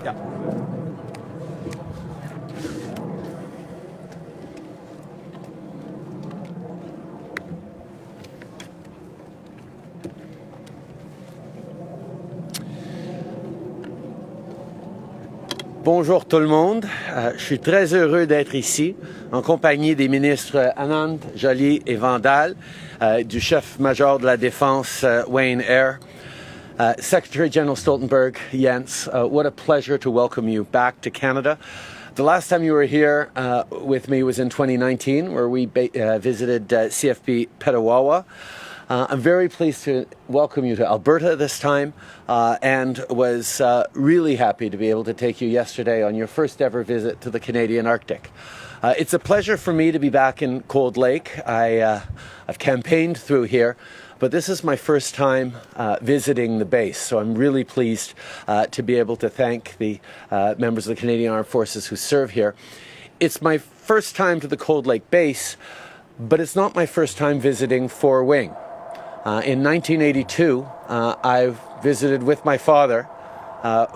Yeah. Bonjour tout le monde, je suis très heureux d'être ici en compagnie des ministres Anand, Joly et Vandal, du chef-major de la défense Wayne Eyre, Secretary General Stoltenberg, Jens. What a pleasure to welcome you back to Canada. The last time you were here with me was in 2019, where we visited CFP Petawawa. I'm very pleased to welcome you to Alberta this time and was really happy to be able to take you yesterday on your first ever visit to the Canadian Arctic. It's a pleasure for me to be back in Cold Lake. I've campaigned through here, but this is my first time visiting the base, so I'm really pleased to be able to thank the members of the Canadian Armed Forces who serve here. It's my first time to the Cold Lake base, but it's not my first time visiting Four Wing. In 1982, I visited with my father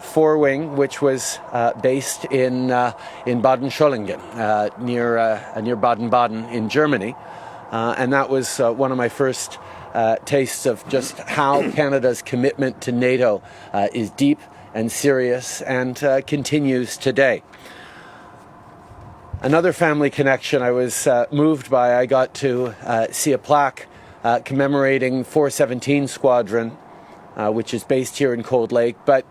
Four Wing, which was based in Baden-Schollingen, near Baden-Baden in Germany. And that was one of my first tastes of just how Canada's commitment to NATO is deep and serious and continues today. Another family connection I was moved by, I got to see a plaque commemorating 417 Squadron, which is based here in Cold Lake, but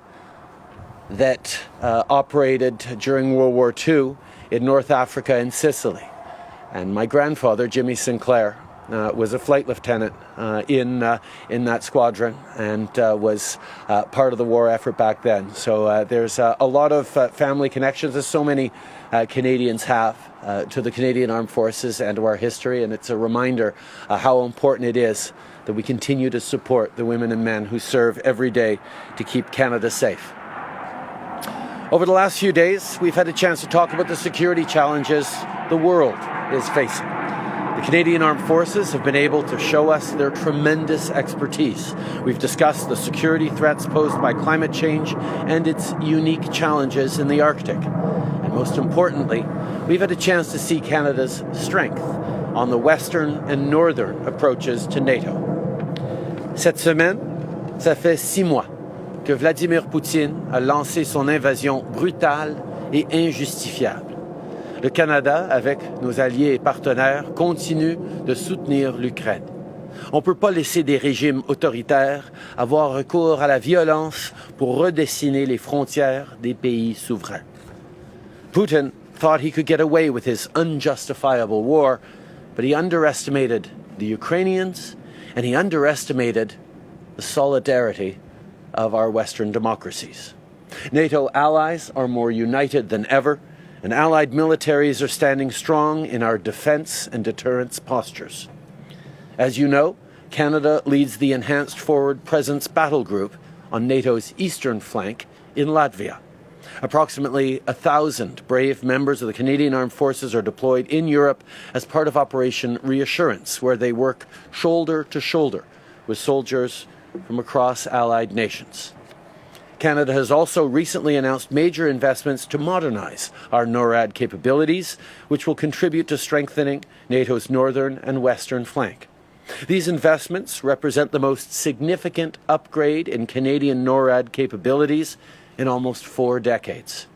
that operated during World War II in North Africa and Sicily. And my grandfather, Jimmy Sinclair, was a flight lieutenant in that squadron and was part of the war effort back then. So there's a lot of family connections, as so many Canadians have, to the Canadian Armed Forces and to our history, and it's a reminder how important it is that we continue to support the women and men who serve every day to keep Canada safe. Over the last few days, we've had a chance to talk about the security challenges the world is facing. The Canadian Armed Forces have been able to show us their tremendous expertise. We've discussed the security threats posed by climate change and its unique challenges in the Arctic. And most importantly, we've had a chance to see Canada's strength on the western and northern approaches to NATO. Cette semaine, ça fait 6 mois que Vladimir Poutine a lancé son invasion brutale et injustifiable. Le Canada, avec nos alliés et partenaires, continue de soutenir l'Ukraine. On ne peut pas laisser des régimes autoritaires avoir recours à la violence pour redessiner les frontières des pays souverains. Putin thought he could get away with his unjustifiable war, but he underestimated the Ukrainians and he underestimated the solidarity of our Western democracies. NATO allies are more united than ever, and allied militaries are standing strong in our defense and deterrence postures. As you know, Canada leads the Enhanced Forward Presence Battle Group on NATO's eastern flank in Latvia. Approximately 1,000 brave members of the Canadian Armed Forces are deployed in Europe as part of Operation Reassurance, where they work shoulder to shoulder with soldiers from across allied nations. Canada has also recently announced major investments to modernize our NORAD capabilities, which will contribute to strengthening NATO's northern and western flank. These investments represent the most significant upgrade in Canadian NORAD capabilities in almost 4 decades.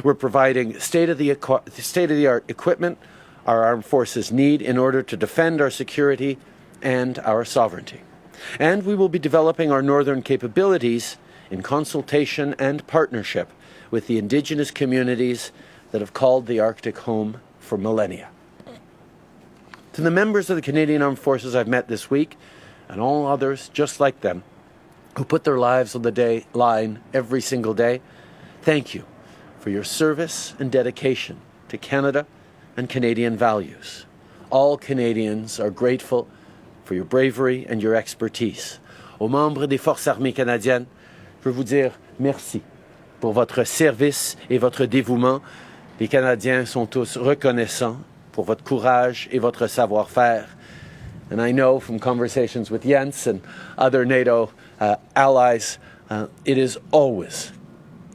We're providing state-of-the-art equipment our armed forces need in order to defend our security and our sovereignty. And we will be developing our northern capabilities in consultation and partnership with the Indigenous communities that have called the Arctic home for millennia. To the members of the Canadian Armed Forces I've met this week, and all others just like them, who put their lives on the line every single day, thank you for your service and dedication to Canada and Canadian values. All Canadians are grateful for your bravery and your expertise. Aux membres des Forces armées canadiennes, je veux vous dire merci pour votre service et votre dévouement. Les Canadiens sont tous reconnaissants pour votre courage et votre savoir-faire. And I know from conversations with Jens and other NATO allies, it is always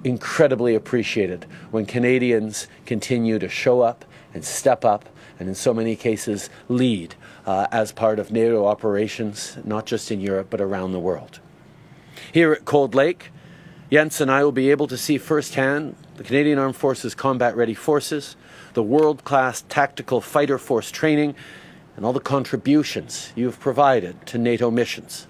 incredibly appreciated when Canadians continue to show up and step up and in so many cases lead as part of NATO operations, not just in Europe but around the world. Here at Cold Lake, Jens and I will be able to see firsthand the Canadian Armed Forces combat-ready forces, the world-class tactical fighter force training, and all the contributions you've provided to NATO missions.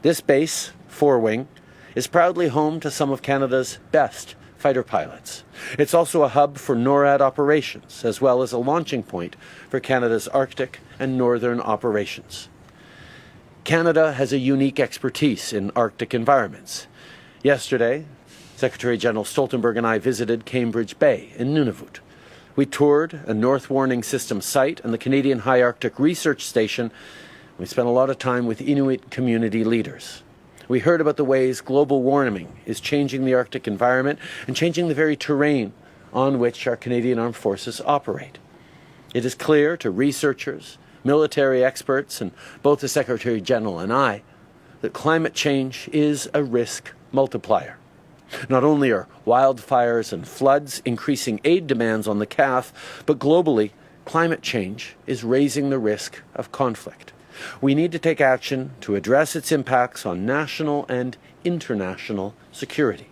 This base, 4-wing, is proudly home to some of Canada's best fighter pilots. It's also a hub for NORAD operations, as well as a launching point for Canada's Arctic and Northern operations. Canada has a unique expertise in Arctic environments. Yesterday, Secretary General Stoltenberg and I visited Cambridge Bay in Nunavut. We toured a North Warning System site and the Canadian High Arctic Research Station. We spent a lot of time with Inuit community leaders. We heard about the ways global warming is changing the Arctic environment and changing the very terrain on which our Canadian Armed Forces operate. It is clear to researchers, military experts, and both the Secretary General and I that climate change is a risk multiplier. Not only are wildfires and floods increasing aid demands on the CAF, but globally, climate change is raising the risk of conflict. We need to take action to address its impacts on national and international security.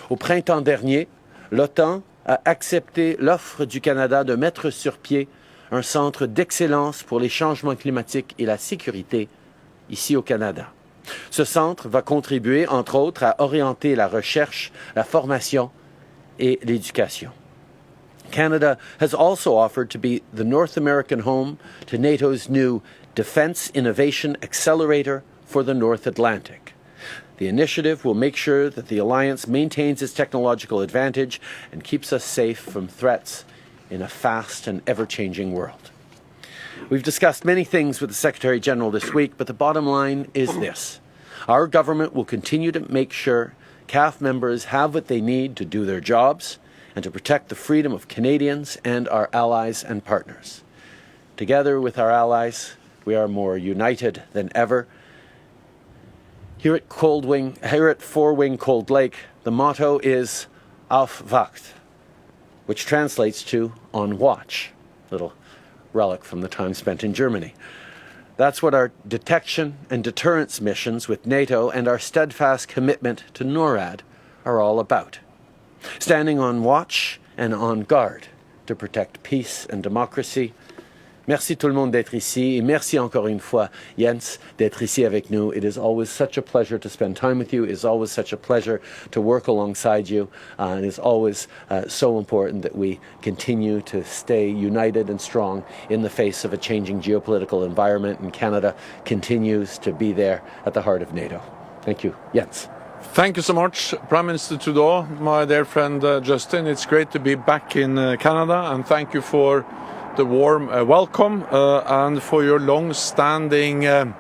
Au printemps dernier, l'OTAN a accepté l'offre du Canada de mettre sur pied un centre d'excellence pour les changements climatiques et la sécurité ici au Canada. Ce centre va contribuer, entre autres, à orienter la recherche, la formation et l'éducation. Canada has also offered to be the North American home to NATO's new Defense Innovation Accelerator for the North Atlantic. The initiative will make sure that the alliance maintains its technological advantage and keeps us safe from threats in a fast and ever-changing world. We've discussed many things with the Secretary General this week, but the bottom line is this. Our government will continue to make sure CAF members have what they need to do their jobs and to protect the freedom of Canadians and our allies and partners. Together with our allies, we are more united than ever. Here at 4-wing Cold Lake, the motto is Auf Wacht, which translates to on watch, little relic from the time spent in Germany. That's what our detection and deterrence missions with NATO and our steadfast commitment to NORAD are all about. Standing on watch and on guard to protect peace and democracy. Merci tout le monde d'être ici, et merci encore une fois, Jens, d'être ici avec nous. It is always such a pleasure to spend time with you. It is always such a pleasure to work alongside you. And it is always so important that we continue to stay united and strong in the face of a changing geopolitical environment, and Canada continues to be there at the heart of NATO. Thank you. Jens. Thank you so much, Prime Minister Trudeau, my dear friend Justin. It's great to be back in Canada, and thank you for the warm welcome and for your long-standing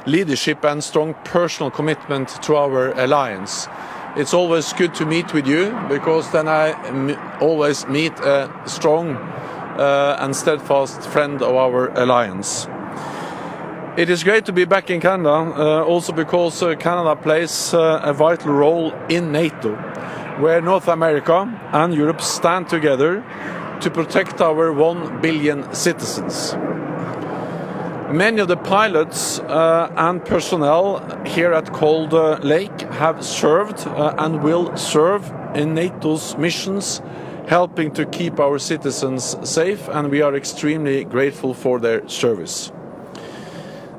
leadership and strong personal commitment to our alliance. It's always good to meet with you, because then I always meet a strong and steadfast friend of our alliance. It is great to be back in Canada, also because Canada plays a vital role in NATO, where North America and Europe stand together to protect our 1 billion citizens. Many of the pilots and personnel here at Cold Lake have served and will serve in NATO's missions, helping to keep our citizens safe, and we are extremely grateful for their service.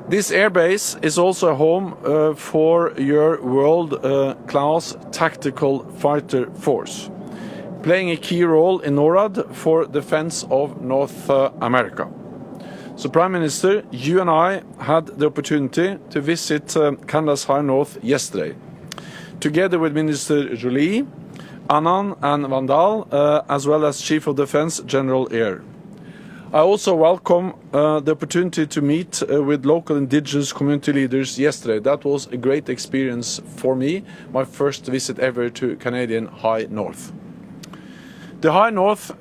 This airbase is also a home for your world-class tactical fighter force, playing a key role in NORAD for defense of North America. So, Prime Minister, you and I had the opportunity to visit Canada's High North yesterday, together with Minister Joly, Annan and Vandal, as well as Chief of Defence General Eyre. I also welcome the opportunity to meet with local Indigenous community leaders yesterday. That was a great experience for me, my first visit ever to Canadian High North. The High North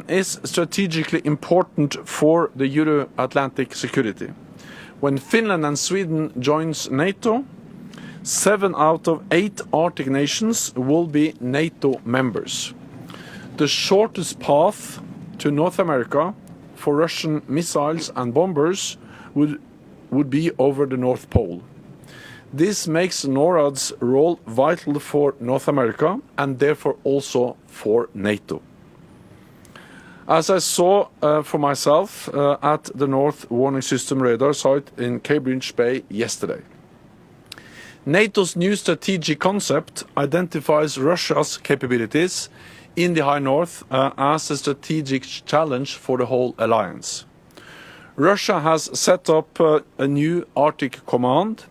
is strategically important for the Euro-Atlantic security. When Finland and Sweden joins NATO, 7 out of 8 Arctic nations will be NATO members. The shortest path to North America for Russian missiles and bombers would be over the North Pole. This makes NORAD's role vital for North America and therefore also for NATO. As I saw for myself at the North Warning System radar site in Cambridge Bay yesterday. NATO's new strategic concept identifies Russia's capabilities in the High North as a strategic challenge for the whole alliance. Russia has set up a new Arctic command.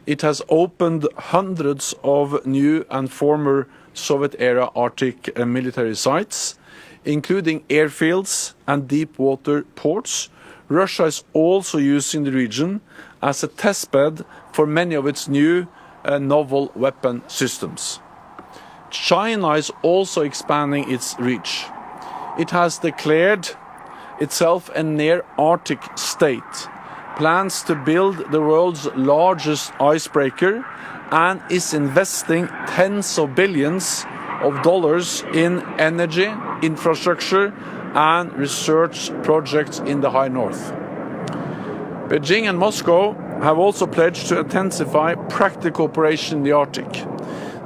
It has opened hundreds of new and former Soviet-era Arctic military sites, including airfields and deep water ports. Russia is also using the region as a testbed for many of its new novel weapon systems. China is also expanding its reach. It has declared itself a near-Arctic state, plans to build the world's largest icebreaker, and is investing tens of billions of dollars in energy, infrastructure, and research projects in the High North. Beijing and Moscow have also pledged to intensify practical cooperation in the Arctic.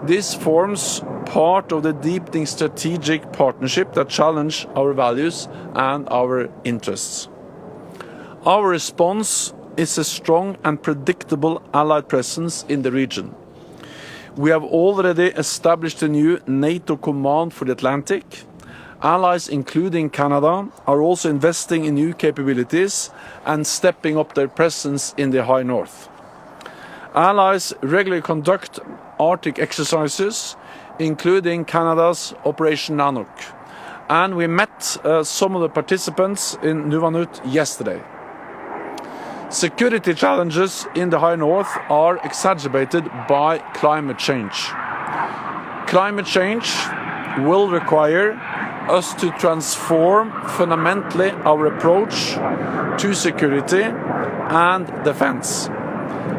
This forms part of the deepening strategic partnership that challenge our values and our interests. Our response is a strong and predictable allied presence in the region. We have already established a new NATO command for the Atlantic. Allies, including Canada, are also investing in new capabilities and stepping up their presence in the High North. Allies regularly conduct Arctic exercises, including Canada's Operation Nanook. And we met some of the participants in Nunavut yesterday. Security challenges in the High North are exacerbated by climate change. Climate change will require us to transform fundamentally our approach to security and defense.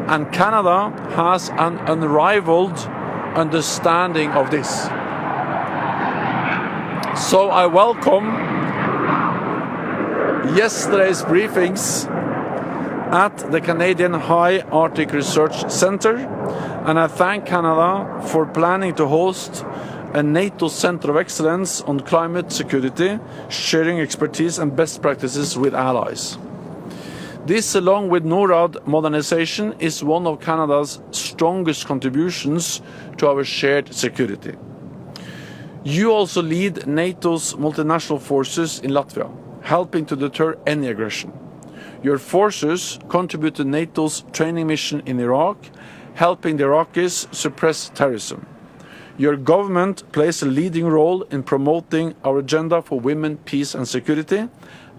And Canada has an unrivaled understanding of this. So I welcome yesterday's briefings at the Canadian High Arctic Research Centre, and I thank Canada for planning to host a NATO Centre of Excellence on climate security, sharing expertise and best practices with allies. This, along with NORAD modernization, is one of Canada's strongest contributions to our shared security. You also lead NATO's multinational forces in Latvia, helping to deter any aggression. Your forces contribute to NATO's training mission in Iraq, helping the Iraqis suppress terrorism. Your government plays a leading role in promoting our agenda for women, peace and security,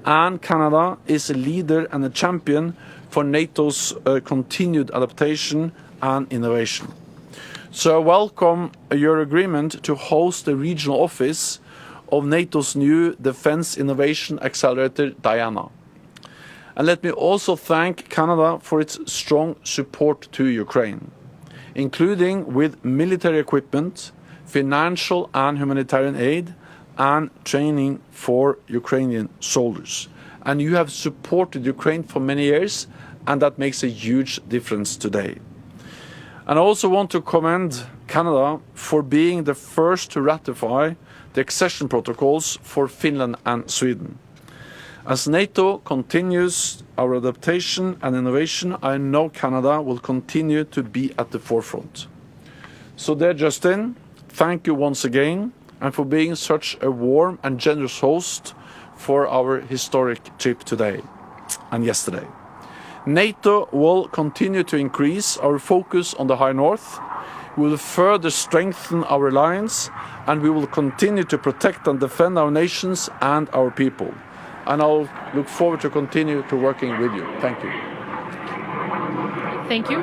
and Canada is a leader and a champion for NATO's continued adaptation and innovation. So I welcome your agreement to host the regional office of NATO's new Defence Innovation Accelerator, Diana. And let me also thank Canada for its strong support to Ukraine, including with military equipment, financial and humanitarian aid, and training for Ukrainian soldiers. And you have supported Ukraine for many years, and that makes a huge difference today. And I also want to commend Canada for being the first to ratify the accession protocols for Finland and Sweden. As NATO continues our adaptation and innovation, I know Canada will continue to be at the forefront. So dear Justin, thank you once again, and for being such a warm and generous host for our historic trip today and yesterday. NATO will continue to increase our focus on the High North. We will further strengthen our alliance, and we will continue to protect and defend our nations and our people. And I'll look forward to continue to working with you. Thank you. Thank you.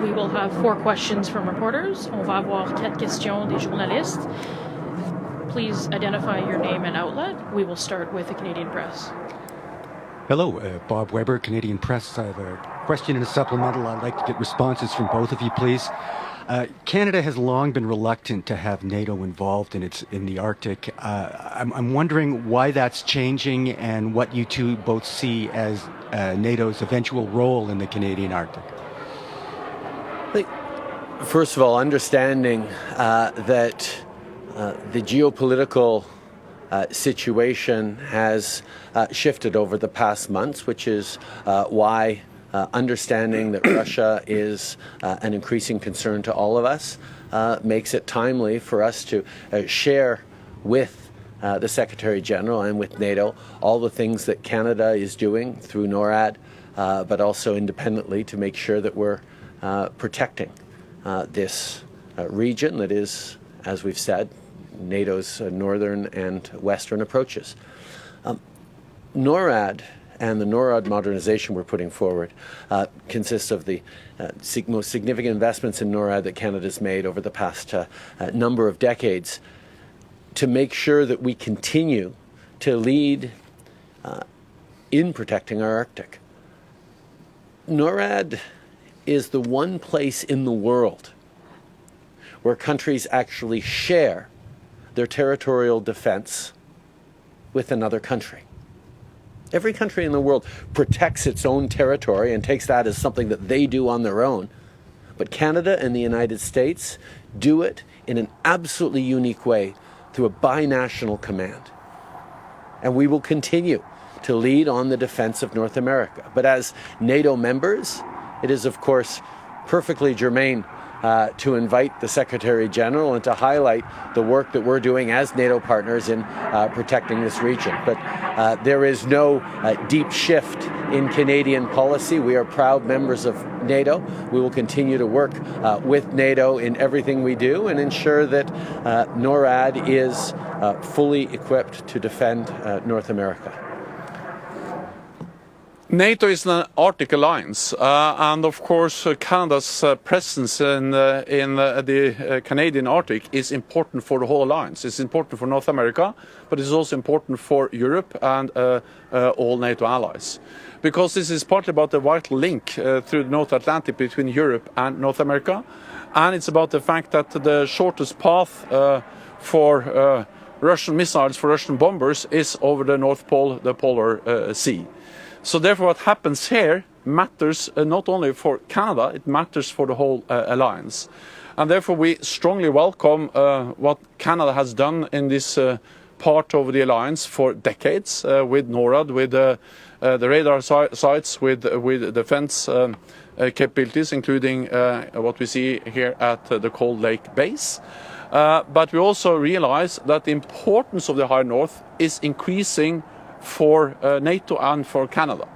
We will have 4 questions from reporters. On va avoir 4 questions des journalistes. Please identify your name and outlet. We will start with the Canadian Press. Hello, Bob Weber, Canadian Press. I have a question and a supplemental. I'd like to get responses from both of you, please. Canada has long been reluctant to have NATO involved in the Arctic. I'm wondering why that's changing and what you two both see as NATO's eventual role in the Canadian Arctic. I think, first of all, understanding that the geopolitical situation has shifted over the past months, which is why understanding that Russia is an increasing concern to all of us makes it timely for us to share with the Secretary General and with NATO all the things that Canada is doing through NORAD, but also independently to make sure that we're protecting this region that is, as we've said, NATO's northern and western approaches. NORAD and the NORAD modernization we're putting forward consists of the most significant investments in NORAD that Canada's made over the past number of decades to make sure that we continue to lead in protecting our Arctic. NORAD is the one place in the world where countries actually share their territorial defense with another country. Every country in the world protects its own territory and takes that as something that they do on their own. But Canada and the United States do it in an absolutely unique way through a binational command. And we will continue to lead on the defense of North America. But as NATO members, it is, of course, perfectly germane to invite the Secretary General and to highlight the work that we're doing as NATO partners in protecting this region. But there is no deep shift in Canadian policy. We are proud members of NATO. We will continue to work with NATO in everything we do and ensure that NORAD is fully equipped to defend North America. NATO is an Arctic alliance, and of course Canada's presence in the Canadian Arctic is important for the whole alliance. It's important for North America, but it's also important for Europe and all NATO allies. Because this is partly about the vital link through the North Atlantic between Europe and North America, and it's about the fact that the shortest path for Russian missiles, for Russian bombers, is over the North Pole, the Polar Sea. So therefore what happens here matters not only for Canada, it matters for the whole alliance. And therefore we strongly welcome what Canada has done in this part of the alliance for decades with NORAD, with the radar sites, with defense capabilities, including what we see here at the Cold Lake base. But we also realize that the importance of the High North is increasing for NATO and for Canada,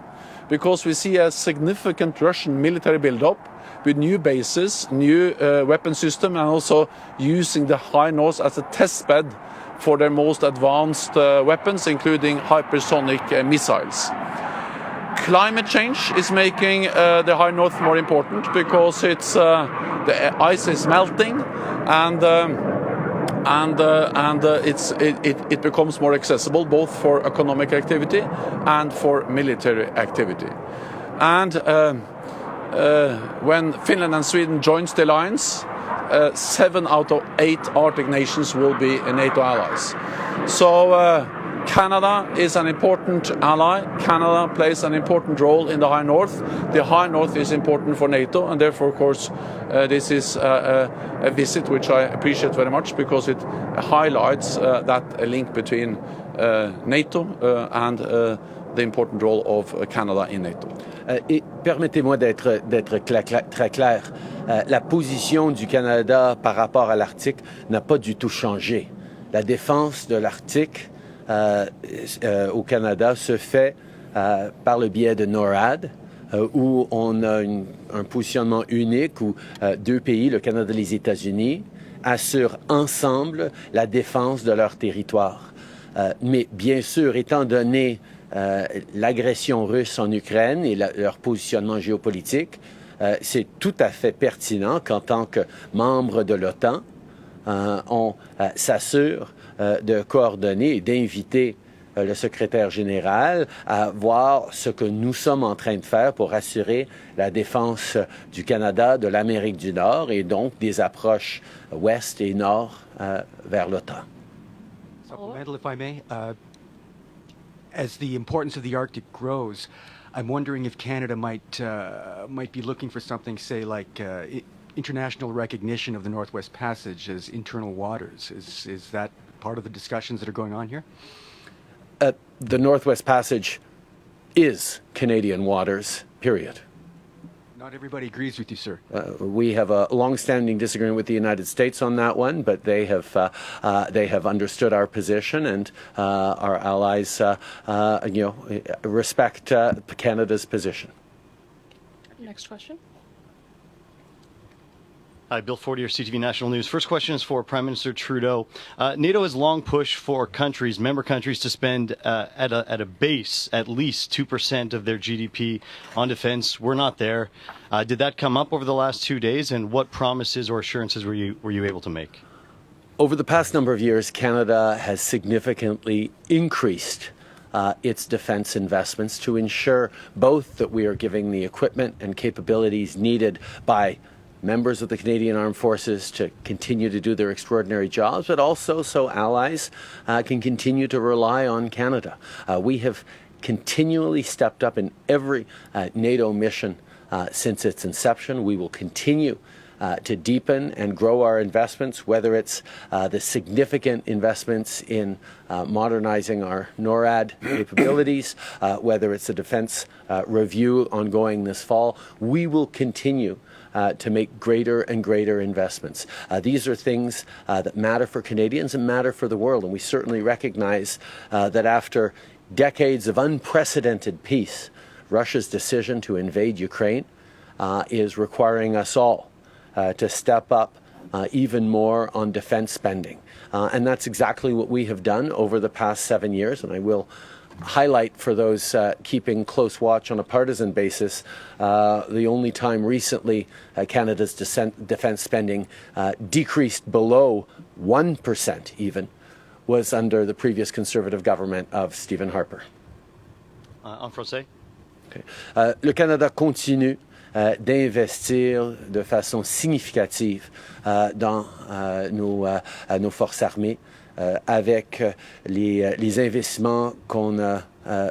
because we see a significant Russian military build-up with new bases, new weapon system, and also using the High North as a test bed for their most advanced weapons, including hypersonic missiles. Climate change is making the High North more important because it's the ice is melting, and it becomes more accessible both for economic activity and for military activity. And when Finland and Sweden joins the alliance, 7 out of 8 Arctic nations will be NATO allies. So Canada is an important ally. Canada plays an important role in the High North. The High North is important for NATO, and therefore, of course, this is a visit which I appreciate very much, because it highlights that link between NATO and the important role of Canada in NATO. Et permettez-moi d'être très clair. La position du Canada par rapport à l'Arctique n'a pas du tout changé. La défense de l'Arctique au Canada se fait par le biais de NORAD, où on a un positionnement unique où 2 pays, le Canada et les États-Unis, assurent ensemble la défense de leur territoire. Mais bien sûr, étant donné l'agression russe en Ukraine et leur positionnement géopolitique, c'est tout à fait pertinent qu'en tant que membre de l'OTAN, on s'assure de coordonner et d'inviter le secrétaire général, à voir ce que nous sommes en train de faire pour assurer la défense du Canada, de l'Amérique du Nord et donc des approches ouest et nord vers l'OTAN. Supplemental, if I may. As the importance of the Arctic grows, I'm wondering if Canada might be looking for something, say, like international recognition of the Northwest Passage as internal waters. Is that part of the discussions that are going on here? The Northwest Passage is Canadian waters, period. Not everybody agrees with you, sir. We have a long-standing disagreement with the United States on that one, but they have understood our position, and our allies, respect Canada's position. Next question. Hi, Bill Fortier, CTV National News. First question is for Prime Minister Trudeau. NATO has long pushed for member countries, to spend at a base at least 2% of their GDP on defense. We're not there. Did that come up over the last 2 days, and what promises or assurances were you able to make? Over the past number of years, Canada has significantly increased its defense investments to ensure both that we are giving the equipment and capabilities needed by members of the Canadian Armed Forces to continue to do their extraordinary jobs, but also so allies can continue to rely on Canada. We have continually stepped up in every NATO mission since its inception. We will continue to deepen and grow our investments, whether it's the significant investments in modernizing our NORAD capabilities, whether it's a defense review ongoing this fall. We will continue to make greater and greater investments. These are things that matter for Canadians and matter for the world, and we certainly recognize that after decades of unprecedented peace, Russia's decision to invade Ukraine is requiring us all to step up even more on defense spending. And that's exactly what we have done over the past 7 years, and I will highlight for those keeping close watch on a partisan basis, the only time recently Canada's defense spending decreased below 1% even was under the previous Conservative government of Stephen Harper. En français? Okay. Le Canada continue d'investir de façon significative dans nos forces armées, avec les investissements qu'on a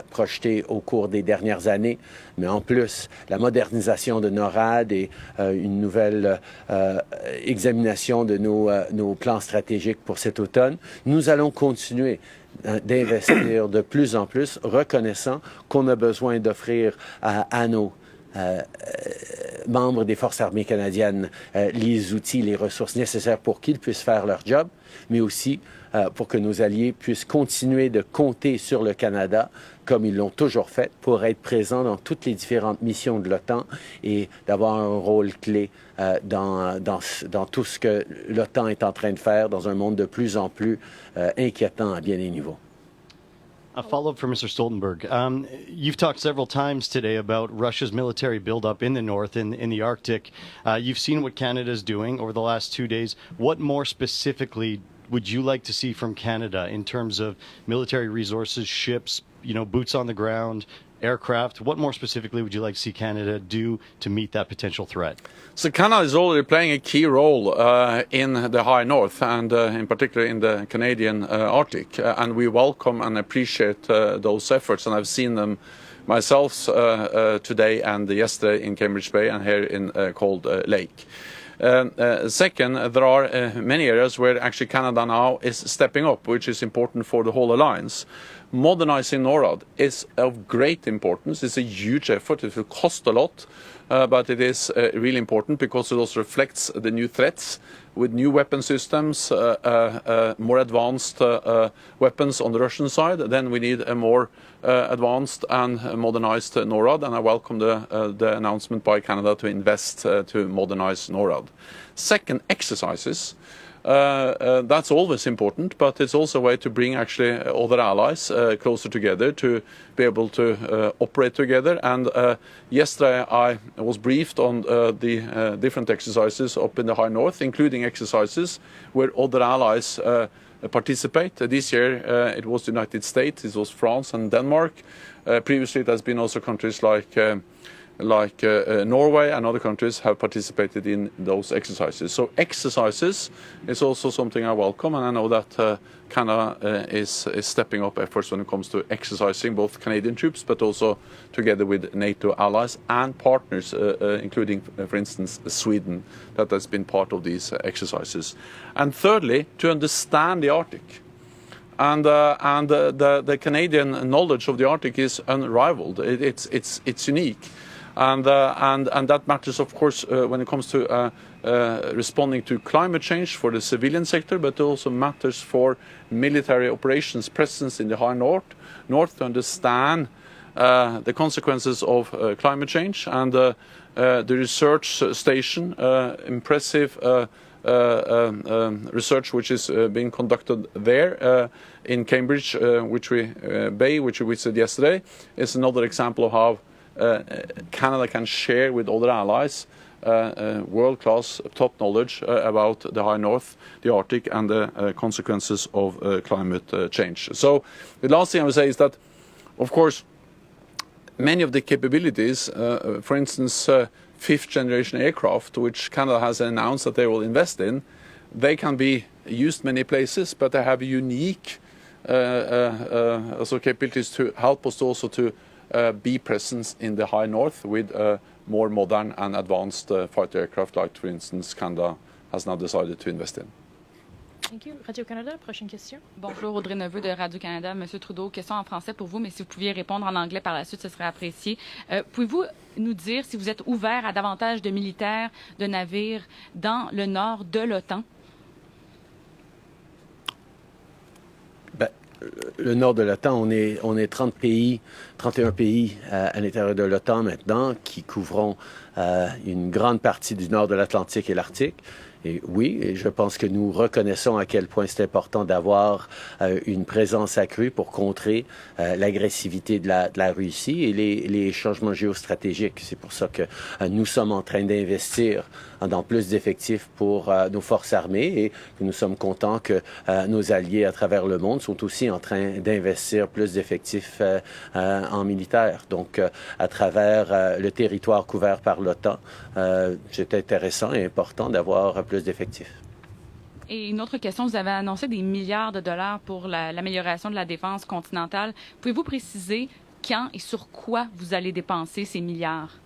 projetés au cours des dernières années, mais en plus la modernisation de NORAD et une nouvelle examination de nos plans stratégiques pour cet automne. Nous allons continuer d'investir de plus en plus, reconnaissant qu'on a besoin d'offrir à nos membres des Forces armées canadiennes les outils, les ressources nécessaires pour qu'ils puissent faire leur job, mais aussi pour que nos alliés puissent continuer de compter sur le Canada, comme ils l'ont toujours fait, pour être présents dans toutes les différentes missions de l'OTAN et d'avoir un rôle clé dans tout ce que l'OTAN est en train de faire dans un monde de plus en plus inquiétant à bien des niveaux. A follow-up for Mr. Stoltenberg. You've talked several times today about Russia's military buildup in the north, in the Arctic. You've seen what Canada is doing over the last 2 days. What more specifically would you like to see from Canada in terms of military resources, ships, boots on the ground, aircraft? What more specifically would you like to see Canada do to meet that potential threat? So Canada is already playing a key role in the high north, and in particular in the Canadian Arctic, and we welcome and appreciate those efforts, and I've seen them myself today and yesterday in Cambridge Bay and here in Cold Lake. Second, there are many areas where actually Canada now is stepping up, which is important for the whole alliance. Modernizing NORAD is of great importance. It's a huge effort. It will cost a lot, but it is really important because it also reflects the new threats with new weapon systems, more advanced weapons on the Russian side. Then we need a more advanced and modernized NORAD, and I welcome the announcement by Canada to invest to modernize NORAD. Second, exercises. That's always important, but it's also a way to bring actually other allies closer together to be able to operate together. And yesterday I was briefed on the different exercises up in the high north, including exercises where other allies participate. This year it was the United States, it was France and Denmark. Previously it has been also countries like Norway and other countries have participated in those exercises. So exercises is also something I welcome, and I know that Canada is stepping up efforts when it comes to exercising both Canadian troops, but also together with NATO allies and partners, including, for instance, Sweden, that has been part of these exercises. And thirdly, to understand the Arctic. And the Canadian knowledge of the Arctic is unrivaled. It's unique. And that matters, of course, when it comes to responding to climate change for the civilian sector, but it also matters for military operations presence in the high north to understand the consequences of climate change. And the research station, impressive research which is being conducted there in Cambridge, which we visited yesterday, is another example of how Canada can share with other allies world-class top knowledge about the high north, the Arctic, and the consequences of climate change. So the last thing I would say is that, of course, many of the capabilities, for instance, fifth generation aircraft, which Canada has announced that they will invest in, they can be used many places, but they have unique also capabilities to help us also to be present in the high north with more modern and advanced fighter aircraft, like, for instance, Canada has now decided to invest in. Thank you. Radio-Canada, prochaine question. Bonjour, Audrey Neveu de Radio-Canada. Monsieur Trudeau, question en français pour vous, mais si vous pouviez répondre en anglais par la suite, ce serait apprécié. Pouvez-vous nous dire si vous êtes ouvert à davantage de militaires, de navires dans le nord de l'OTAN? Le nord de l'OTAN, on est 31 pays à l'intérieur de l'OTAN maintenant qui couvront une grande partie du nord de l'Atlantique et l'Arctique. Et oui, et je pense que nous reconnaissons à quel point c'est important d'avoir une présence accrue pour contrer l'agressivité de la Russie et les changements géostratégiques. C'est pour ça que nous sommes en train d'investir dans plus d'effectifs pour nos forces armées et que nous sommes contents que nos alliés à travers le monde sont aussi en train d'investir plus d'effectifs en militaire. Donc, à travers le territoire couvert par l'OTAN, c'est intéressant et important d'avoir plus d'effectifs. Et une autre question, vous avez annoncé des milliards de dollars pour l'amélioration de la défense continentale. Pouvez-vous préciser quand et sur quoi vous allez dépenser ces milliards?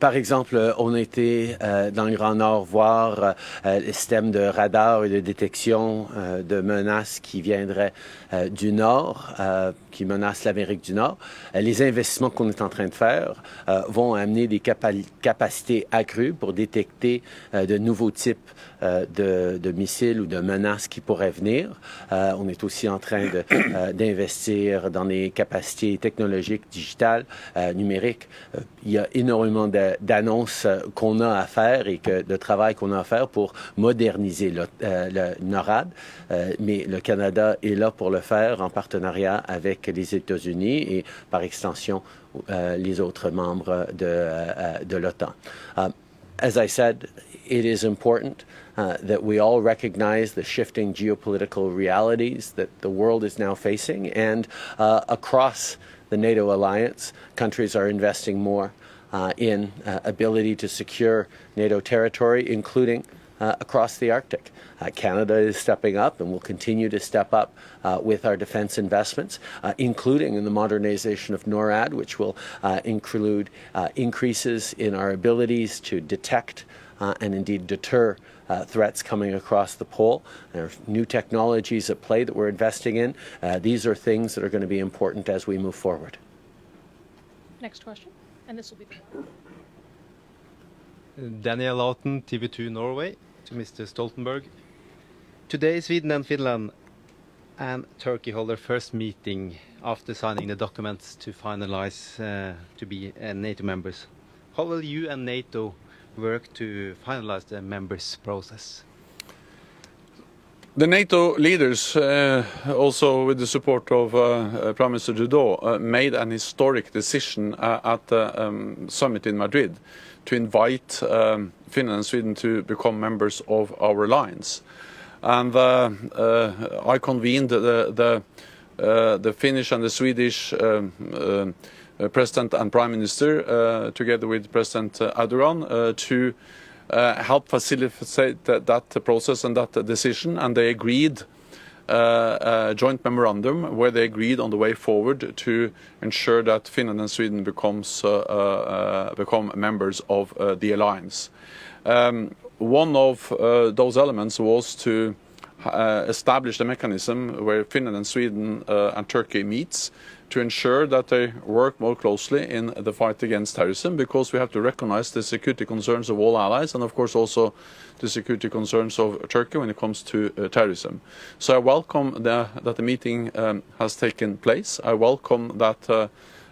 Par exemple, on a été dans le Grand Nord voir les systèmes de radar et de détection de menaces qui viendraient du Nord, qui menacent l'Amérique du Nord. Les investissements qu'on est en train de faire vont amener des capacités accrues pour détecter de nouveaux types de missiles ou de menaces qui pourraient venir. On est aussi en train d'investir dans des capacités technologiques, digitales, numériques. Il y a énormément d'annonces qu'on a à faire et de travail qu'on a à faire pour moderniser le NORAD. Mais le Canada est là pour le faire en partenariat avec les États-Unis et par extension les autres membres de l'OTAN. As I said, it is important that we all recognize the shifting geopolitical realities that the world is now facing, and across the NATO alliance, countries are investing more in ability to secure NATO territory, including across the Arctic. Canada is stepping up and will continue to step up with our defense investments, including in the modernization of NORAD, which will include increases in our abilities to detect and indeed deter threats coming across the pole. There are new technologies at play that we're investing in. These are things that are going to be important as we move forward. Next question, and this will be Daniel Lawton, TV2 Norway, to Mr. Stoltenberg. Today, Sweden and Finland and Turkey hold their first meeting after signing the documents to finalize to be NATO members. How will you and NATO work to finalize the members' process? The NATO leaders, also with the support of Prime Minister Trudeau, made an historic decision at the summit in Madrid to invite Finland and Sweden to become members of our alliance. And I convened the Finnish and the Swedish President and Prime Minister, together with President Erdogan, to help facilitate that process and that decision, and they agreed a joint memorandum where they agreed on the way forward to ensure that Finland and Sweden become members of the alliance. One of those elements was to establish a mechanism where Finland and Sweden and Turkey meets to ensure that they work more closely in the fight against terrorism, because we have to recognize the security concerns of all allies and of course also the security concerns of Turkey when it comes to terrorism. So I welcome that the meeting has taken place. I welcome that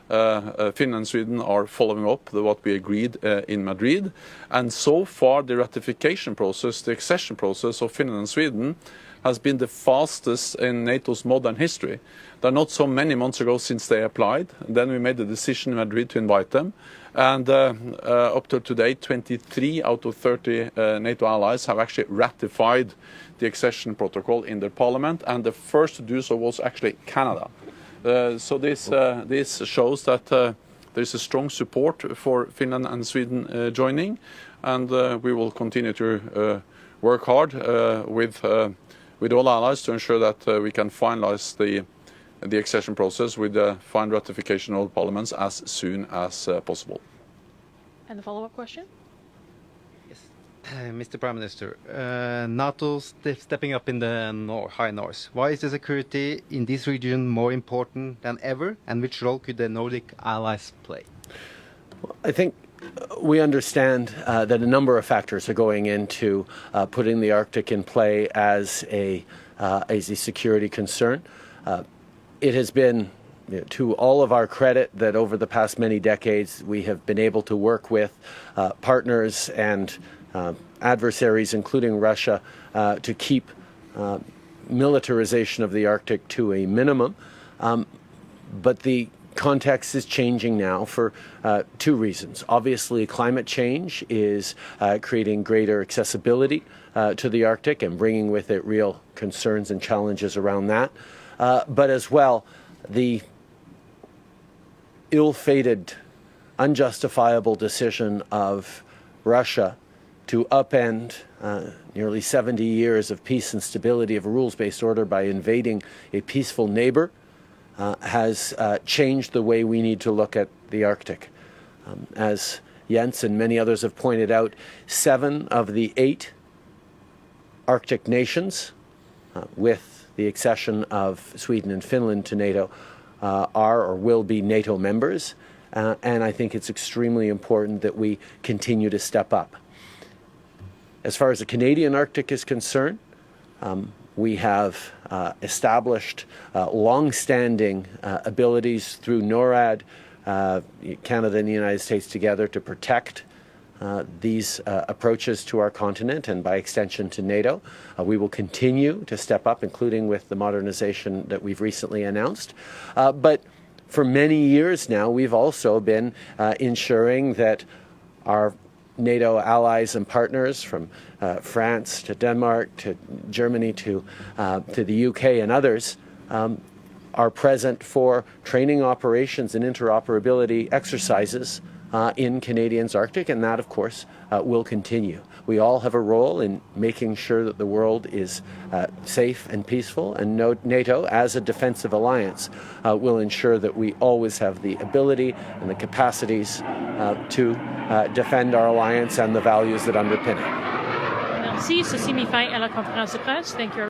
Finland and Sweden are following up what we agreed in Madrid, and so far the ratification process, the accession process of Finland and Sweden has been the fastest in NATO's modern history. There are not so many months ago since they applied. Then we made the decision in Madrid to invite them. And up to today, 23 out of 30 NATO allies have actually ratified the accession protocol in their parliament. And the first to do so was actually Canada. So this shows that there is a strong support for Finland and Sweden joining. And we will continue to work hard with all allies to ensure that we can finalize the accession process with the final ratification of all parliaments as soon as possible. And the follow-up question? Yes. Mr. Prime Minister, NATO stepping up in the high north. Why is the security in this region more important than ever, and which role could the Nordic allies play? Well, I think we understand that a number of factors are going into putting the Arctic in play as a security concern. It has been, to all of our credit, that over the past many decades we have been able to work with partners and adversaries, including Russia, to keep militarization of the Arctic to a minimum. But the context is changing now for two reasons. Obviously, climate change is creating greater accessibility to the Arctic and bringing with it real concerns and challenges around that. But as well, the ill-fated, unjustifiable decision of Russia to upend nearly 70 years of peace and stability of a rules-based order by invading a peaceful neighbor has changed the way we need to look at the Arctic. As Jens and many others have pointed out, 7 of the 8 Arctic nations, with the accession of Sweden and Finland to NATO, are or will be NATO members, and I think it's extremely important that we continue to step up. As far as the Canadian Arctic is concerned, we have established long-standing abilities through NORAD, Canada and the United States together, to protect these approaches to our continent and by extension to NATO. We will continue to step up, including with the modernization that we've recently announced. But for many years now, we've also been ensuring that our NATO allies and partners, from France to Denmark to Germany to the UK and others, are present for training operations and interoperability exercises in Canadians' Arctic, and that, of course, will continue. We all have a role in making sure that the world is safe and peaceful, and NATO, as a defensive alliance, will ensure that we always have the ability and the capacities to defend our alliance and the values that underpin it. Merci. Ceci met fin à la conférence de presse. Thank you.